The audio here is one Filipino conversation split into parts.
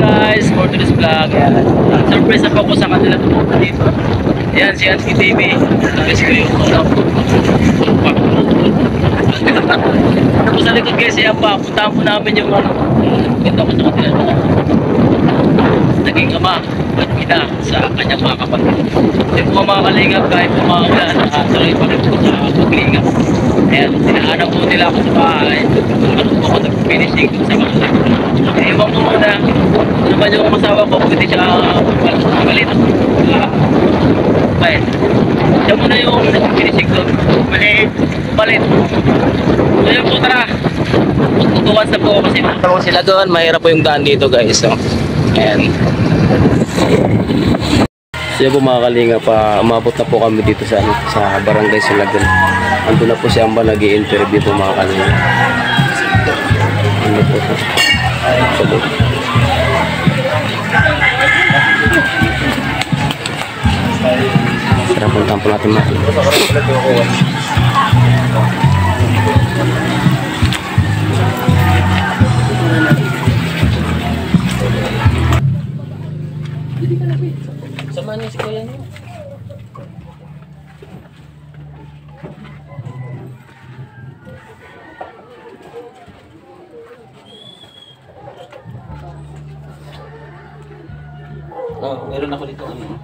guys, for today's vlog. Ayan. Surprise na po ako sa kanila tumupunta dito. Ayan, si Ansky TV. Guys ko yung tapos sa likod guys, ayan pa. Puntahan po namin yung ito ko sa kanila. Naging ama at ina sa kanyang mga kapatid. Hindi po mga kalingap kahit kumaulan, tuloy pa rin po sa paglingap. Ayan, tinahanap po nila ako sa bahay. Ano po ako nag-finishing sa mga. Iwan ko muna. Ano naman yung masawa ko, pwede siya magalit. Okay. Siya muna yung nag-finishing doon. Balit. So yun po, tara. Tutukan sa po kasi sila doon. Mahirap po yung daan dito guys. So, ayan. So yun po mga kalinga pa. Umabot na po kami dito sa barangay Sulagan. Ando na po si Amba nag-i-interview po mga kalinga. Ano po po. So, tara puntahan po natin mga sama niyo si kuya niyo. Oh, meron ako dito ano.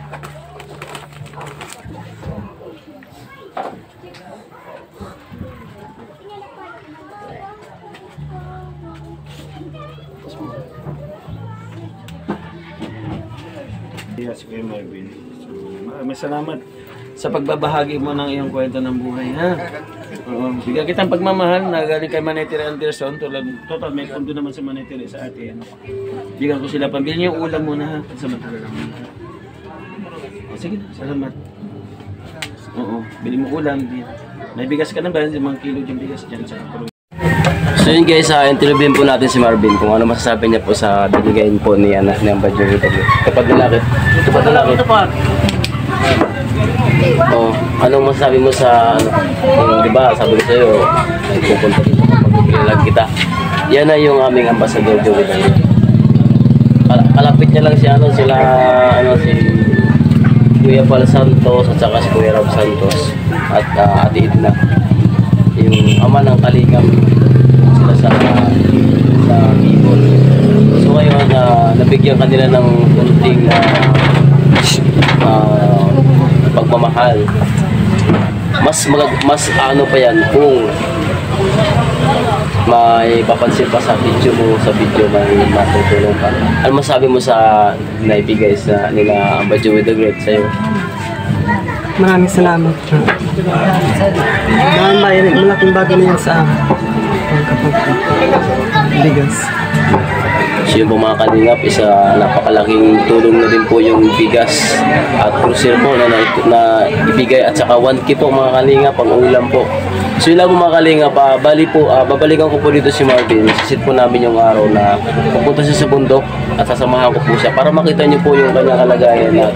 Si Kuya Marvin. So, maraming salamat sa pagbabahagi mo ng iyong kwento ng buhay, ha? Oo. Bigyan kitang pagmamahal na galing kay Manetire Anderson. Total, may kondo naman sa Manetire sa atin. Bigyan ko sila pambili yung ulam muna, ha? Samantala lang. O, sige na, salamat. Oo, bili mo ulam. May bigas ka na ba? 5 kilo yung bigas dyan sa So yun guys, interviewin po natin si Marvin kung ano masasabi niya po sa binigayin po ni Ambadjur kapag lalaki. Oh, anong masasabi mo sa di ba sabi ko sa'yo ay pupunta dito kapag pinilag kita. Yan na yung aming ambassador Joey. Kalapit niya lang si si Kuya Pal Santos at saka si Kuya Rob Santos at Ate Edna, yung ama ng Kalingap sa Bicol. So ngayon nabigyan kanila ng kunting pagmamahal. Mas ano pa yan kung may papansin pa sa video mo, may matutulong pa. Ano masabi mo sa naibigay sa nila Ambadjur the Great sa'yo? Maraming salamat. Malaking bagay na yan sa bigas. So yung mga kalingap, napakalaking tulong na din po yung bigas at cruiser po na ibigay at saka 1K po mga kalingap ang ulam po. So yun lang mga kalingap, babalikan ko po dito si Marvin. Sisit po namin yung araw na pupunta siya sa bundok at sasamahan ko po siya para makita niyo po yung kanyang kalagayan at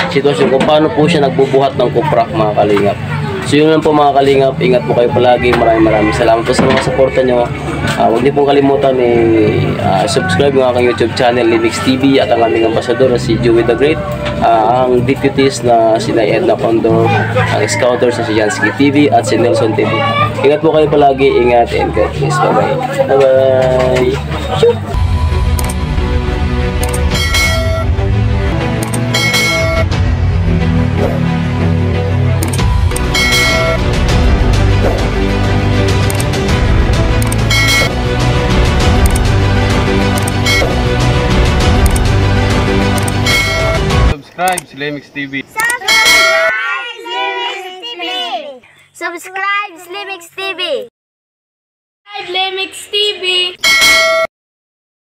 sitwasyon kung paano po siya nagbubuhat ng kuprak mga kalingap. So yun lang po mga kalingap, ingat po kayo palagi. Maraming salamat po sa mga suporta nyo. Huwag niyo pong kalimutan subscribe yung aking YouTube channel Limix TV at ang aming ambassador na si Joey the Great, ang deputies na sina Edna Condor, ang scouters na si Jansky TV at si Nelson TV. Ingat po kayo palagi, ingat and God bless. Bye bye. Subscribe sa Limix TV. Subscribe Limix TV.